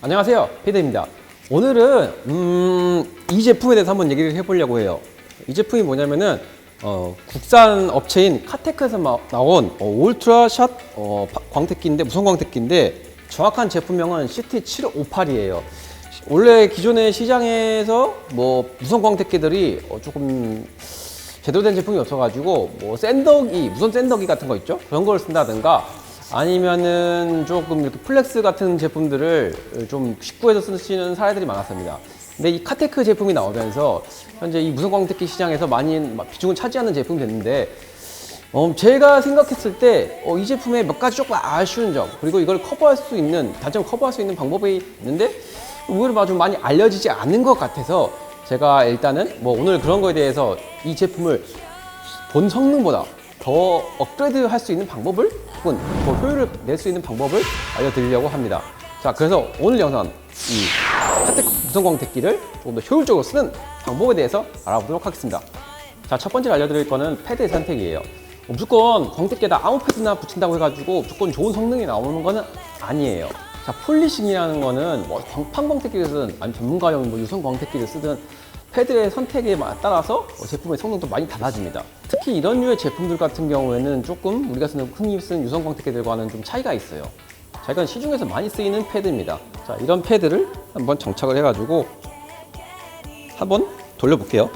안녕하세요, 피드입니다. 오늘은 이 제품에 대해서 한번 얘기를 해보려고 해요. 이 제품이 뭐냐면은 국산 업체인 카테크에서 나온 울트라샷 광택기인데, 무선 광택기인데 정확한 제품명은 CT7588이에요. 원래 기존의 시장에서 무선 광택기들이 조금 제대로 된 제품이 없어가지고 무선 샌더기 같은 거 있죠? 그런 걸 쓴다든가 아니면은 조금 이렇게 플렉스 같은 제품들을 좀 직구해서 쓰시는 사례들이 많았습니다. 근데 이 카테크 제품이 나오면서 현재 이 무선 광택기 시장에서 많이 비중을 차지하는 제품이 됐는데, 제가 생각했을 때 이 제품에 몇 가지 조금 아쉬운 점, 그리고 이걸 커버할 수 있는 단점을 커버할 수 있는 방법이 있는데 의외로 좀 많이 알려지지 않는 것 같아서, 제가 일단은 오늘 그런 거에 대해서 이 제품을 본 성능보다 더 업그레이드 할 수 있는 방법을, 혹은 더 효율을 낼 수 있는 방법을 알려드리려고 합니다. 자, 그래서 오늘 영상 이 카테크 무선 광택기를 조금 더 효율적으로 쓰는 방법에 대해서 알아보도록 하겠습니다. 자, 첫 번째로 알려드릴 거는 패드의 선택이에요. 무조건 광택기에다 아무 패드나 붙인다고 해가지고 무조건 좋은 성능이 나오는 거는 아니에요. 자, 폴리싱이라는 거는 광판 광택기를 쓰든 아니면 전문가용 유선 광택기를 쓰든 패드의 선택에 따라서 제품의 성능도 많이 달라집니다. 특히 이런 류의 제품들 같은 경우에는 조금 우리가 흔히 쓰는 유선 광택기들과는 좀 차이가 있어요. 자, 이건 시중에서 많이 쓰이는 패드입니다. 자, 이런 패드를 한번 장착을 해가지고 한번 돌려볼게요.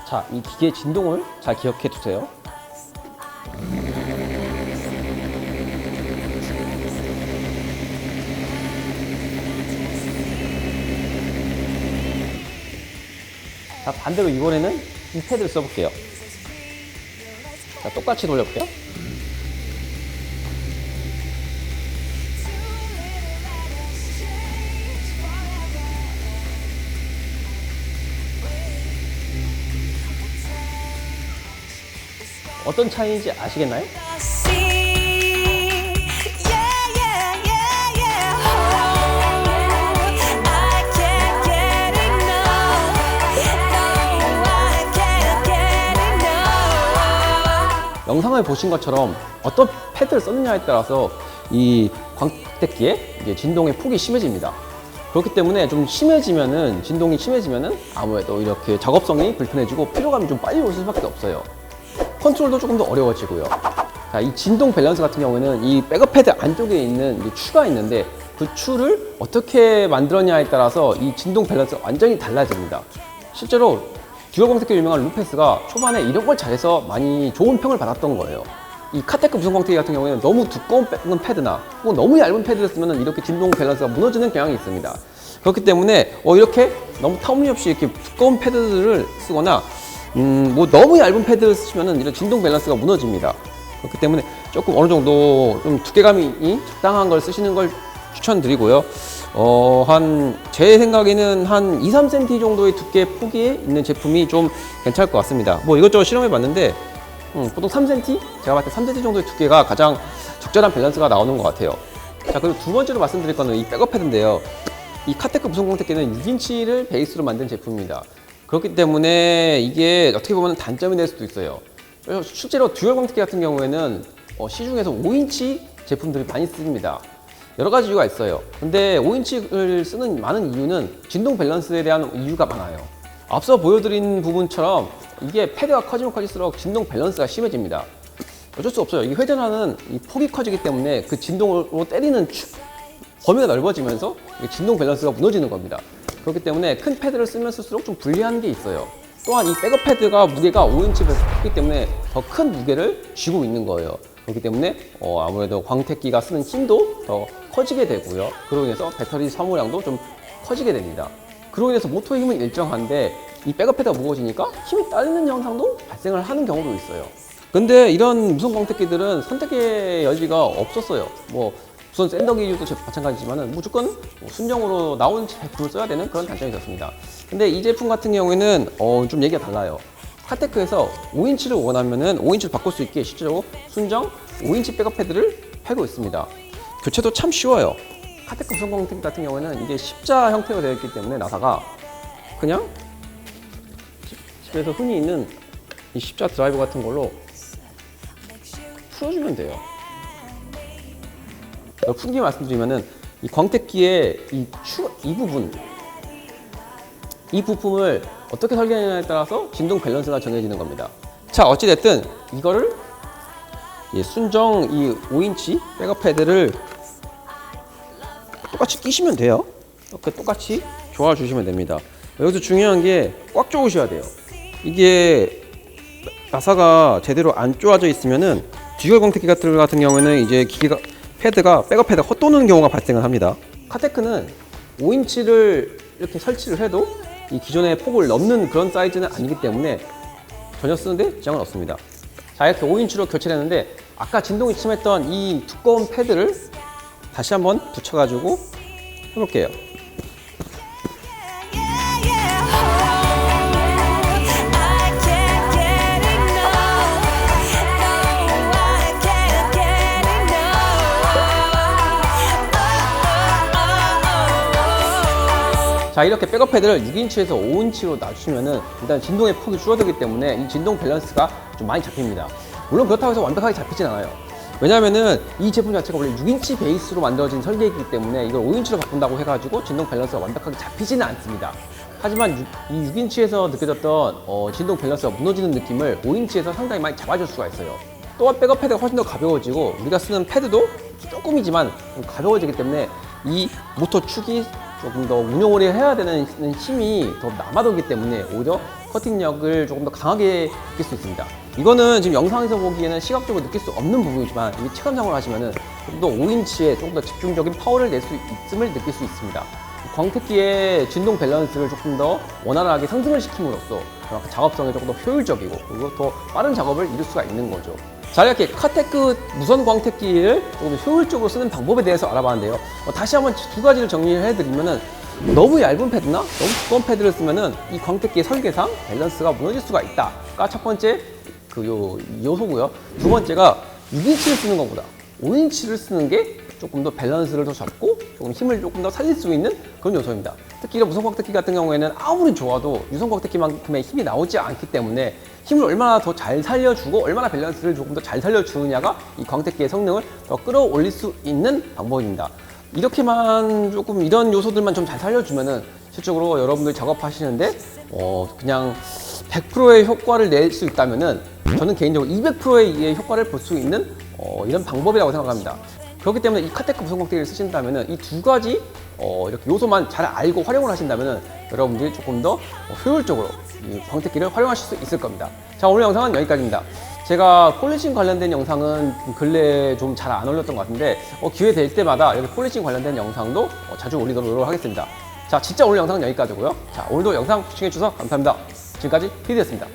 자, 이 기계의 진동을 잘 기억해 두세요. 자, 반대로 이번에는 이 패드를 써볼게요. 자, 똑같이 돌려볼게요. 어떤 차이인지 아시겠나요? 영상을 보신 것처럼 어떤 패드를 썼느냐에 따라서 이 광택기의 이제 진동의 폭이 심해집니다. 그렇기 때문에 좀 심해지면은, 진동이 심해지면은 아무래도 이렇게 작업성이 불편해지고 피로감이 좀 빨리 올 수밖에 없어요. 컨트롤도 조금 더 어려워지고요. 자, 이 진동 밸런스 같은 경우에는 이 백업 패드 안쪽에 있는 추가 있는데, 그 추를 어떻게 만들었냐에 따라서 이 진동 밸런스가 완전히 달라집니다. 실제로 듀얼 광택기로 유명한 루페스가 초반에 이런 걸 잘해서 많이 좋은 평을 받았던 거예요. 이 카테크 무선 광택기 같은 경우에는 너무 두꺼운 패드나 혹은 너무 얇은 패드를 쓰면 이렇게 진동 밸런스가 무너지는 경향이 있습니다. 그렇기 때문에 이렇게 너무 터무니없이 이렇게 두꺼운 패드들을 쓰거나 너무 얇은 패드를 쓰시면 이런 진동 밸런스가 무너집니다. 그렇기 때문에 조금 어느 정도 좀 두께감이 적당한 걸 쓰시는 걸 추천드리고요. 제 생각에는 한 2-3cm 정도의 두께 폭이 있는 제품이 좀 괜찮을 것 같습니다. 이것저것 실험해 봤는데, 보통 3cm? 제가 봤을 때 3cm 정도의 두께가 가장 적절한 밸런스가 나오는 것 같아요. 자, 그리고 두 번째로 말씀드릴 거는 이 백업 패드인데요. 이 카테크 무선 광택기는 6인치를 베이스로 만든 제품입니다. 그렇기 때문에 이게 어떻게 보면 단점이 될 수도 있어요. 실제로 듀얼 광택기 같은 경우에는 시중에서 5인치 제품들이 많이 씁니다. 여러 가지 이유가 있어요. 근데 5인치를 쓰는 많은 이유는 진동 밸런스에 대한 이유가 많아요. 앞서 보여드린 부분처럼 이게 패드가 커지면 커질수록 진동 밸런스가 심해집니다. 어쩔 수 없어요. 이게 회전하는 이 폭이 커지기 때문에 그 진동으로 때리는 범위가 넓어지면서 진동 밸런스가 무너지는 겁니다. 그렇기 때문에 큰 패드를 쓰면 쓸수록 좀 불리한 게 있어요. 또한 이 백업 패드가 무게가 5인치에서 크기 때문에 더 큰 무게를 쥐고 있는 거예요. 그렇기 때문에 아무래도 광택기가 쓰는 힘도 더 커지게 되고요. 그로 인해서 배터리 소모량도 좀 커지게 됩니다. 그로 인해서 모터의 힘은 일정한데 이 백업 패드가 무거워지니까 힘이 딸리는 현상도 발생을 하는 경우도 있어요. 근데 이런 무선 광택기들은 선택의 여지가 없었어요. 무선 샌더기도 마찬가지지만 무조건 순정으로 나온 제품을 써야 되는 그런 단점이 있었습니다. 근데 이 제품 같은 경우에는 좀 얘기가 달라요. 카테크에서 5인치를 원하면은 5인치를 바꿀 수 있게 실제로 순정 5인치 백업 패드를 팔고 있습니다. 교체도 참 쉬워요. 카테크 무선 광택기 같은 경우에는 이게 십자 형태로 되어 있기 때문에 나사가 그냥 집에서 흔히 있는 이 십자 드라이버 같은 걸로 풀어주면 돼요. 풍기 말씀드리면은 이 광택기의 이 부품을 어떻게 설계하느냐에 따라서 진동 밸런스가 정해지는 겁니다. 자, 어찌됐든 이거를 순정 이 5인치 백업 패드를 똑같이 끼시면 돼요. 이렇게 똑같이 조아 주시면 됩니다. 여기서 중요한 게 꽉 조으셔야 돼요. 이게 나사가 제대로 안 조아져 있으면은 듀얼 광택기 같은 경우에는 이제 백업 패드가 헛도는 경우가 발생을 합니다. 카테크는 5인치를 이렇게 설치를 해도 이 기존의 폭을 넘는 그런 사이즈는 아니기 때문에 전혀 쓰는데 지장은 없습니다. 자, 이렇게 5인치로 교체를 했는데 아까 진동이 심했던 이 두꺼운 패드를 다시 한번 붙여가지고 해볼게요. 자, 이렇게 백업 패드를 6인치에서 5인치로 낮추면은 일단 진동의 폭이 줄어들기 때문에 이 진동 밸런스가 좀 많이 잡힙니다. 물론 그렇다고 해서 완벽하게 잡히진 않아요. 왜냐하면은 이 제품 자체가 원래 6인치 베이스로 만들어진 설계이기 때문에 이걸 5인치로 바꾼다고 해가지고 진동 밸런스가 완벽하게 잡히지는 않습니다. 하지만 이 6인치에서 느껴졌던 진동 밸런스가 무너지는 느낌을 5인치에서 상당히 많이 잡아줄 수가 있어요. 또한 백업 패드가 훨씬 더 가벼워지고 우리가 쓰는 패드도 조금이지만 가벼워지기 때문에 이 모터 축이 조금 더 운용을 해야 되는 힘이 더 남아돌기 때문에 오히려 커팅력을 조금 더 강하게 느낄 수 있습니다. 이거는 지금 영상에서 보기에는 시각적으로 느낄 수 없는 부분이지만 이게 체감상으로 하시면은 좀 더 5인치에 조금 더 집중적인 파워를 낼 수 있음을 느낄 수 있습니다. 광택기의 진동 밸런스를 조금 더 원활하게 상승을 시킴으로써 작업성이 조금 더 효율적이고 그리고 더 빠른 작업을 이룰 수가 있는 거죠. 자, 이렇게 카테크 무선 광택기를 조금 효율적으로 쓰는 방법에 대해서 알아봤는데요. 다시 한번 두 가지를 정리를 해드리면은 너무 얇은 패드나 너무 두꺼운 패드를 쓰면은 이 광택기의 설계상 밸런스가 무너질 수가 있다가 첫 번째 요소고요. 두 번째가 6인치를 쓰는 것보다 5인치를 쓰는 게 조금 더 밸런스를 더 잡고 조금 힘을 조금 더 살릴 수 있는 그런 요소입니다. 특히 이런 무선 광택기 같은 경우에는 아무리 좋아도 유선 광택기만큼의 힘이 나오지 않기 때문에 힘을 얼마나 더 잘 살려주고 얼마나 밸런스를 조금 더 잘 살려주느냐가 이 광택기의 성능을 더 끌어올릴 수 있는 방법입니다. 이렇게만 조금 이런 요소들만 좀 잘 살려주면은 실적으로 여러분들이 작업하시는데 그냥 100%의 효과를 낼 수 있다면은 저는 개인적으로 200%의 효과를 볼 수 있는 이런 방법이라고 생각합니다. 그렇기 때문에 이 카테크 무선 광택기를 쓰신다면은 이 두 가지 이렇게 요소만 잘 알고 활용을 하신다면은 여러분들이 조금 더 효율적으로 이 광택기를 활용하실 수 있을 겁니다. 자, 오늘 영상은 여기까지입니다. 제가 폴리싱 관련된 영상은 근래에 좀 잘 안 올렸던 것 같은데 기회 될 때마다 이렇게 폴리싱 관련된 영상도 자주 올리도록 노력하겠습니다. 자, 진짜 오늘 영상은 여기까지고요. 자, 오늘도 영상 시청해주셔서 감사합니다. 지금까지 PD였습니다.